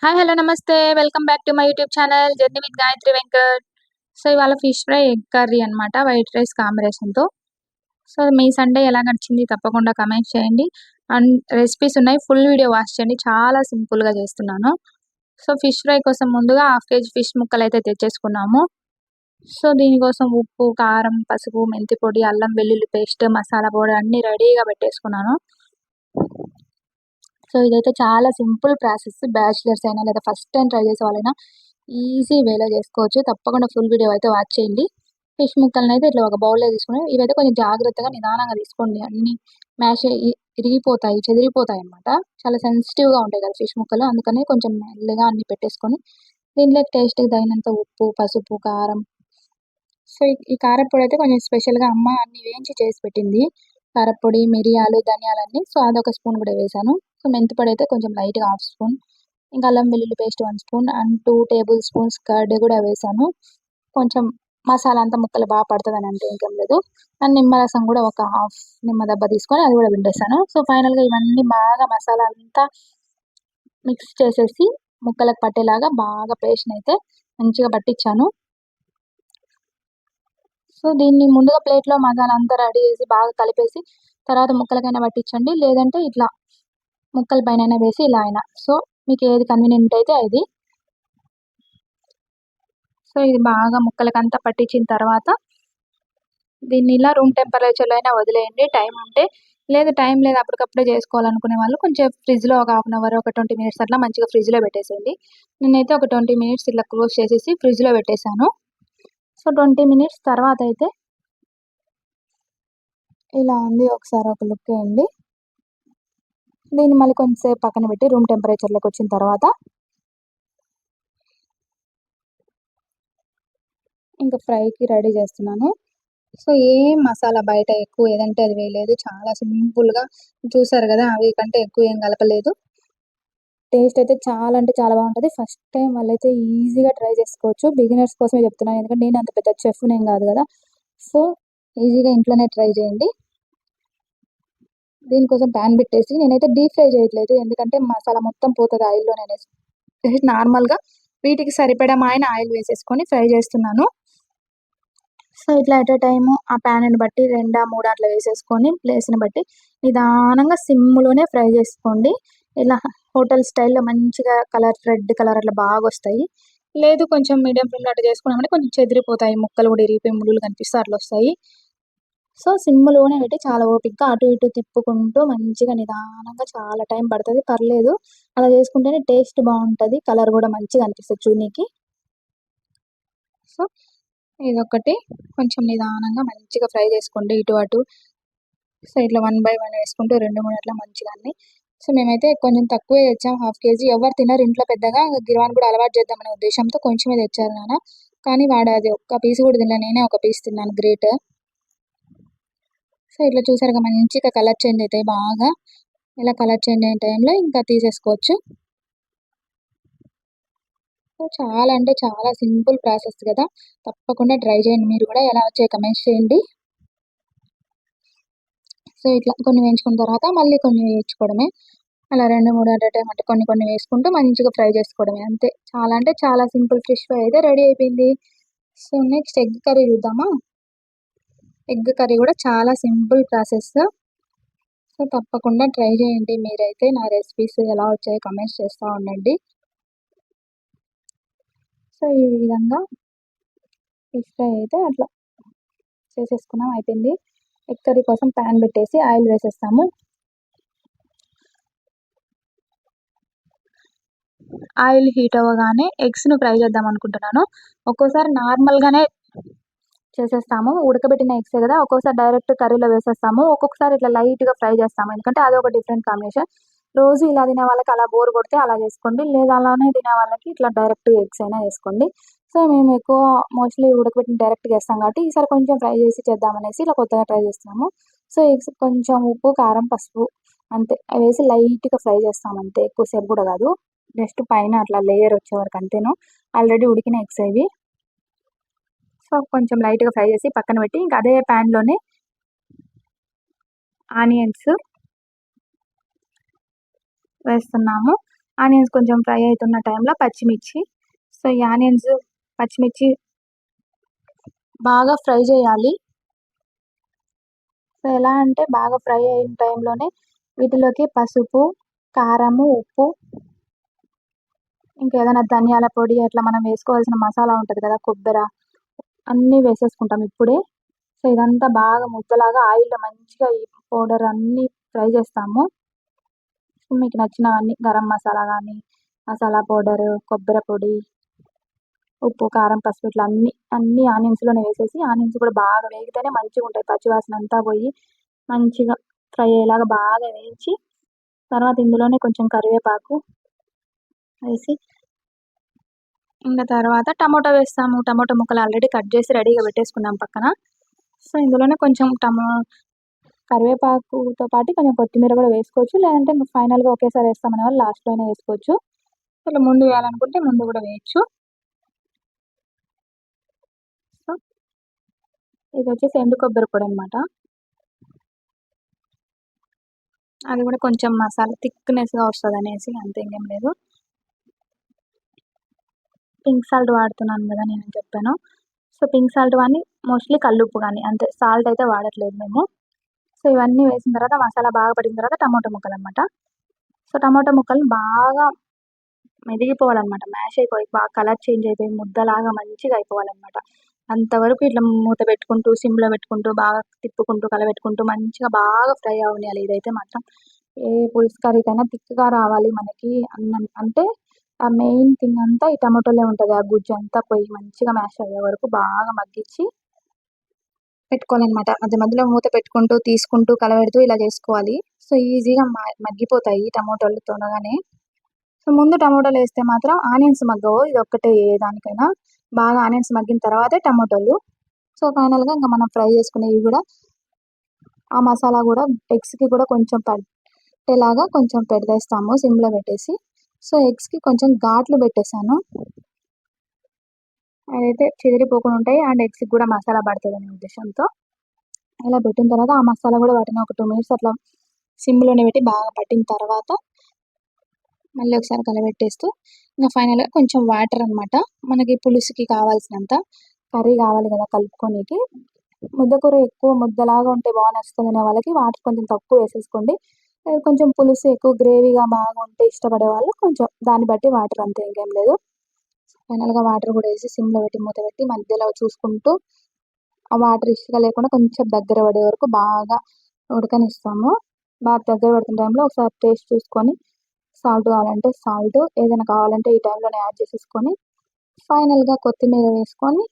Hi! Hello! నమస్తే. Welcome back to my YouTube channel journey with Gayatri Venkat. So, ఇవాళ fish fry, egg curry అనమాట. White rice కాంబినేషన్‌తో. So, మీ Sunday ఎలా గడిచింది? తప్పకుండా కామెంట్ చేయండి. అండ్ రెసిపీస్ ఉన్నాయి. ఫుల్ వీడియో వాచ్ చేయండి. చాలా సింపుల్‌గా చేస్తున్నాను. సో, ఫిష్ ఫ్రై కోసం ముందుగా హాఫ్ కేజీ ఫిష్ ముక్కలైతే తెచ్చేసుకున్నాము. సో, దీనికోసం ఉప్పు, కారం, పసుపు, మెంతి పొడి, అల్లం వెల్లుల్లి పేస్ట్, మసాలా పౌడర్ అన్నీ రెడీగా పెట్టేసుకున్నాను. సో, ఇదైతే చాలా సింపుల్ ప్రాసెస్. బ్యాచిలర్స్ అయినా లేదా ఫస్ట్ టైమ్ ట్రై చేసే వాళ్ళైనా ఈజీ వేలో చేసుకోవచ్చు. తప్పకుండా ఫుల్ వీడియో అయితే వాచ్ చేయండి. ఫిష్ ముక్కలనైతే ఇట్లా ఒక బౌల్‌లో తీసుకొని ఇవైతే కొంచెం జాగ్రత్తగా నిదానంగా తీసుకోండి. అన్నీ మ్యాష్ ఇరిగిపోతాయి, చెదిరిపోతాయన్నమాట. చాలా సెన్సిటివ్‌గా ఉంటాయి కదా ఫిష్ ముక్కలు. అందుకని కొంచెం మెల్లగా అన్నీ పెట్టేసుకొని దీంట్లోకి టేస్ట్‌కి తగినంత ఉప్పు, పసుపు, కారం. సో, ఈ కారప్పొడి అయితే కొంచెం స్పెషల్‌గా అమ్మ అన్నీ వేయించి చేసి పెట్టింది. కారప్పొడి, మిరియాలు, ధనియాలన్నీ. సో, అదొక స్పూన్ కూడా వేశాను. సో, మెంతి పొడైతే కొంచెం లైట్‌గా హాఫ్ స్పూన్. ఇంకా అల్లం వెల్లుల్లి paste 1 spoon and 2 tablespoons curd కూడా వేశాను. కొంచెం మసాలా అంతా ముక్కలు పడతదని అంతే, ఇంకేం లేదు. అండ్ నిమ్మరసం కూడా ఒక హాఫ్ నిమ్మ దెబ్బ తీసుకొని అది కూడా పిండేసాను. సో, ఫైనల్‌గా ఇవన్నీ బాగా మసాలా అంతా మిక్స్ చేసేసి ముక్కలకు పట్టేలాగా బాగా పేస్ట్‌నైతే మంచిగా పట్టించాను. సో, దీన్ని ముందుగా ప్లేట్‌లో మసాలా అంతా రెడీ చేసి బాగా కలిపేసి తర్వాత ముక్కలకైనా పట్టించండి. లేదంటే ఇట్లా ముక్కల పైనైనా వేసి ఇలా అయినా. సో, మీకు ఏది కన్వీనియంట్ అయితే అది. సో, ఇది బాగా ముక్కలకంతా పట్టించిన తర్వాత దీన్ని ఇలా రూమ్ టెంపరేచర్‌లో అయినా వదిలేయండి టైం ఉంటే. లేదు టైం లేదు అప్పటికప్పుడే చేసుకోవాలనుకునే వాళ్ళు కొంచెం ఫ్రిడ్జ్‌లో ఒక హాఫ్ అన్ అవర్, ఒక 20 మినిట్స్ అట్లా మంచిగా ఫ్రిడ్జ్‌లో పెట్టేసేయండి. నేనైతే ఒక 20 మినిట్స్ ఇట్లా క్లోజ్ చేసేసి ఫ్రిడ్జ్‌లో పెట్టేసాను. సో, 20 మినిట్స్ తర్వాత అయితే ఇలా ఉంది. ఒకసారి ఒక లుక్ ఎయండి. దీన్ని మళ్ళీ కొంచెం సేపు పక్కన పెట్టి రూమ్ టెంపరేచర్‌లోకి వచ్చిన తర్వాత ఇంకా ఫ్రైకి రెడీ చేస్తున్నాను. సో, ఏం మసాలా బయట ఎక్కువ ఏదంటే అది వేయలేదు. చాలా సింపుల్‌గా చూసారు గదా! అవి కంటే ఎక్కువ ఏం కలపలేదు. టేస్ట్ అయితే చాలా అంటే చాలా బావుంటది. ఫస్ట్ టైమ్ వాళ్ళైతే ఈజీగా ట్రై చేసుకోవచ్చు. బిగినర్స్ కోసమే చెప్తున్నాను. ఎందుకంటే నేను అంత పెద్ద చెఫ్‌నేం గాదు గదా! సో, ఈజీగా ఇంట్లోనే ట్రై చేయండి. దీనికోసం పాన్ పెట్టేసి నేనైతే డీప్ ఫ్రై చేయట్లేదు. ఎందుకంటే మసాలా మొత్తం పోతది ఆయిల్‌లోనే అనేసి. జస్ట్ నార్మల్‌గా వీటికి సరిపడా ఆయిల్ వేసేసుకొని ఫ్రై చేస్తున్నాను. సో, ఇట్లా ఎట్ ఎ టైము ఆ ప్యాన్‌ని బట్టి 2, 3 అట్లా వేసేసుకొని ప్లేస్‌ని బట్టి నిదానంగా సిమ్‌లోనే ఫ్రై చేసుకోండి. ఇలా హోటల్ స్టైల్‌లో మంచిగా రెడ్ కలర్ అట్లా బాగొస్తాయి. లేదు కొంచెం మీడియం ఫ్లేమ్‌లో అట్లా చేసుకున్నామంటే కొంచెం చెదిరిపోతాయి. ముక్కలు కూడా ఇరిగిపోయి ముల్లులు కనిపిస్తే అట్లొస్తాయి. సో, సిమ్‌లోనే పెట్టి చాలా ఓపికగా అటు ఇటు తిప్పుకుంటూ మంచిగా నిదానంగా చాలా టైం పడతది. పర్లేదు. అలా చేసుకుంటేనే టేస్ట్ బావుంటది. కలర్ గూడా మంచిగా అనిపిస్తది చూడనీకి. సో, ఇదొకటి కొంచెం నిదానంగా మంచిగా ఫ్రై చేసుకోండి ఇటు అటు. సో, ఇట్లా 1 బై 1 వేసుకుంటూ 2, 3 అట్లా మంచిగా అన్ని. సో, మేమైతే కొంచెం తక్కువే తెచ్చాం. హాఫ్ కేజీ ఎవరు తినరు ఇంట్లో పెద్దగా. గిర్వాన్ కూడా అలవాటు చేద్దామనే ఉద్దేశ్యంతో కొంచెమే తెచ్చారు నాన్న. కానీ వాడు అది ఒక్క పీస్ కూడా తినలే. నేనే ఒక పీస్ తిన్నాను. గ్రేట్. సో, ఇట్లా చూసారుగా మంచిగా కలర్ చేంజ్ అయితాయి బాగా. ఇలా కలర్ చేంజ్ అయిన టైంలో ఇంకా తీసేసుకోవచ్చు. సో, చాలా అంటే చాలా సింపుల్ ప్రాసెస్ గదా! తప్పకుండా ట్రై చేయండి మీరు కూడా. ఎలా వచ్చాయో కమెంట్స్ చేయండి. సో, ఇట్లా కొన్ని వేయించుకున్న తర్వాత మళ్ళీ కొన్ని వేయించుకోవడమే. అలా 2, 3 అట్ ఎ టైమ్ అంటే కొన్ని కొన్ని వేసుకుంటూ మంచిగా ఫ్రై చేసుకోవడమే అంతే. చాలా అంటే చాలా సింపుల్ ఫిష్ ఫ్రై అయితే రెడీ అయిపోయింది. సో, నెక్స్ట్ ఎగ్ కర్రీ చూద్దామా? ఎగ్ కర్రీ కూడా చాలా సింపుల్ ప్రాసెస్. సో, తప్పకుండా ట్రై చేయండి మీరైతే. నా రెసిపీస్ ఎలా వచ్చాయో కామెంట్స్ చేస్తా ఉండండి. సో, ఈ విధంగా ఫిష్ ఫ్రై అయితే అట్లా చేసేసుకున్నాం అయిపోయింది. ఎగ్ కర్రీ కోసం పాన్ పెట్టేసి ఆయిల్ వేసేస్తాము. ఆయిల్ హీట్ అవ్వగానే ఎగ్స్‌ని ఫ్రై చేద్దాం అనుకుంటున్నాను. ఒక్కోసారి నార్మల్‌గానే చేసేస్తాము. ఉడకబెట్టిన ఎగ్సే గదా! ఒక్కోసారి డైరెక్ట్ కర్రీలో వేసేస్తాము. ఒక్కొక్కసారి ఇట్లా లైట్‌గా ఫ్రై చేస్తాము. ఎందుకంటే అదొక డిఫరెంట్ కాంబినేషన్. రోజు ఇలా తినే వాళ్ళకి అలా బోర్ కొడితే అలా చేసుకోండి. లేదా అలానే తినే వాళ్ళకి ఇట్లా డైరెక్ట్ ఎగ్స్ అయినా ఏసుకోండి. సో, మేము ఎక్కువ మోస్ట్‌లీ ఉడకబెట్టిన డైరెక్ట్‌గా ఏస్తాం కాబట్టి ఈసారి కొంచెం ఫ్రై చేసి చేద్దామనేసి ఇలా కొత్తగా ట్రై చేస్తున్నాము. సో, ఎగ్స్ కొంచెం ఉప్పు, కారం, పసుపు అంతే వేసి లైట్‌గా ఫ్రై చేస్తాం అంతే. ఎక్కువ సేపు గూడా గాదు. జస్ట్ పైన అట్లా లేయర్ వచ్చే వరకు అంతేను. ఆల్రెడీ ఉడికిన ఎగ్సే ఇవి. సో, కొంచెం లైట్‌గా ఫ్రై చేసి పక్కన పెట్టి ఇంక అదే ప్యాన్‌లోనే ఆనియన్స్ వేస్తున్నాము. ఆనియన్స్ కొంచెం ఫ్రై అవుతున్న టైంలో పచ్చిమిర్చి. సో ఈ ఆనియన్స్ పచ్చిమిర్చి బాగా ఫ్రై చేయాలి. సో ఎలా అంటే బాగా ఫ్రై అయిన టైంలోనే వీటిలోకి పసుపు, కారము, ఉప్పు, ఇంకేదైనా ధనియాల పొడి అట్లా మనం వేసుకోవాల్సిన మసాలా ఉంటుంది కదా, కొబ్బెర అన్నీ వేసేసుకుంటాం ఇప్పుడే. సో ఇదంతా బాగా ముద్దలాగా ఆయిల్లో మంచిగా ఈ పౌడర్ అన్నీ ఫ్రై చేస్తాము. మీకు నచ్చినవన్నీ గరం మసాలా కానీ, మసాలా పౌడరు, కొబ్బరి పొడి, ఉప్పు, కారం, పసుపు ఇట్లా అన్నీ ఆనియన్స్లోనే వేసేసి ఆనియన్స్ కూడా బాగా వేగితేనే మంచిగా ఉంటాయి. పచ్చివాసన అంతా పోయి మంచిగా ఫ్రై అయ్యేలాగా బాగా వేయించి తర్వాత ఇందులోనే కొంచెం కరివేపాకు వేసి ఇంకా తర్వాత టమోటా వేస్తాము. టమోటా ముక్కలు ఆల్రెడీ కట్ చేసి రెడీగా పెట్టేసుకున్నాం పక్కన. సో ఇందులోనే కొంచెం కరివేపాకుతో పాటు కొంచెం కొత్తిమీర కూడా వేసుకోవచ్చు, లేదంటే ఇంకా ఫైనల్గా ఒకేసారి వేస్తామనే వాళ్ళు లాస్ట్లోనే వేసుకోవచ్చు. ఇట్లా ముందు వేయాలనుకుంటే ముందు కూడా వేయచ్చు. సో ఇది వచ్చేసి ఎండు కొబ్బరి పొడి అనమాట. అది కూడా కొంచెం మసాలా థిక్నెస్గా వస్తుంది అనేసి, అంతే ఇంకేం లేదు. పింక్ సాల్ట్ వాడుతున్నాను కదా నేను చెప్పాను. సో పింక్ సాల్ట్ కానీ మోస్ట్లీ కల్లుప్పు కానీ అంతే, సాల్ట్ అయితే వాడట్లేదు మేము. సో ఇవన్నీ వేసిన తర్వాత మసాలా బాగా పడిన తర్వాత టమాటో ముక్కలు అనమాట. సో టమాటో ముక్కలు బాగా మెదిగిపోవాలన్నమాట, మ్యాష్ అయిపోయి బాగా కలర్ చేంజ్ అయిపోయి ముద్దలాగా మంచిగా అయిపోవాలన్నమాట. అంతవరకు ఇట్లా మూత పెట్టుకుంటూ సిమ్లో పెట్టుకుంటూ బాగా తిప్పుకుంటూ కలబెట్టుకుంటూ మంచిగా బాగా ఫ్రై అవ్వనియాలి. ఇదైతే మాత్రం ఏ పులుసు కర్రీకైనా థిక్గా రావాలి మనకి అన్నం అంటే ఆ మెయిన్ థింగ్ అంతా ఈ టమాటోలే ఉంటుంది. ఆ గుజ్జు అంతా పోయి మంచిగా మ్యాష్ అయ్యే వరకు బాగా మగ్గించి పెట్టుకోవాలన్నమాట. మధ్య మధ్యలో మూత పెట్టుకుంటూ తీసుకుంటూ కలబెడుతూ ఇలా చేసుకోవాలి. సో ఈజీగా మగ్గిపోతాయి టమాటోలు తొందరగానే. సో ముందు టమాటోలు వేస్తే మాత్రం ఆనియన్స్ మగ్గవు. ఇది ఒక్కటే ఏ దానికైనా బాగా ఆనియన్స్ మగ్గిన తర్వాతే టమాటోలు. సో ఫైనల్గా ఇంకా మనం ఫ్రై చేసుకునేవి కూడా ఆ మసాలా కూడా ఎగ్స్కి కూడా కొంచెం పట్టేలాగా కొంచెం పెట్టేస్తాము సిమ్లో పెట్టేసి. సో ఎగ్స్కి కొంచెం ఘాట్లు పెట్టేశాను, అదైతే చెదిరిపోకుండా ఉంటాయి అండ్ ఎగ్స్కి కూడా మసాలా పడుతుంది అనే ఉద్దేశంతో. ఇలా పెట్టిన తర్వాత ఆ మసాలా కూడా వాటిని ఒక 2 మినిట్స్ అట్లా సిమ్లోనే పెట్టి బాగా పట్టిన తర్వాత మళ్ళీ ఒకసారి కలబెట్టేస్తూ ఇంకా ఫైనల్గా కొంచెం వాటర్ అనమాట, మనకి పులుసుకి కావాల్సినంత. కర్రీ కావాలి కదా కలుపుకోనికి. ముద్దకూర ఎక్కువ ముద్దలాగా ఉంటే బాగా నచ్చుతుంది అనే వాళ్ళకి వాటర్ కొంచెం తక్కువ వేసేసుకోండి. కొంచెం పులుసు ఎక్కువ గ్రేవీగా బాగా ఉంటే ఇష్టపడే వాళ్ళు కొంచెం దాన్ని బట్టి వాటర్, అంతే ఇంకేం లేదు. ఫైనల్గా వాటర్ కూడా వేసి సిమ్లో పెట్టి మూత పెట్టి మధ్యలో చూసుకుంటూ ఆ వాటర్ ఇసుగా లేకుండా కొంచెం దగ్గర పడే వరకు బాగా ఉడకనిస్తాము. బాగా దగ్గర పడుతున్న టైంలో ఒకసారి టేస్ట్ చూసుకొని సాల్ట్ కావాలంటే సాల్ట్, ఏదైనా కావాలంటే ఈ టైంలోనే యాడ్ చేసేసుకొని ఫైనల్గా కొత్తిమీర వేసుకొని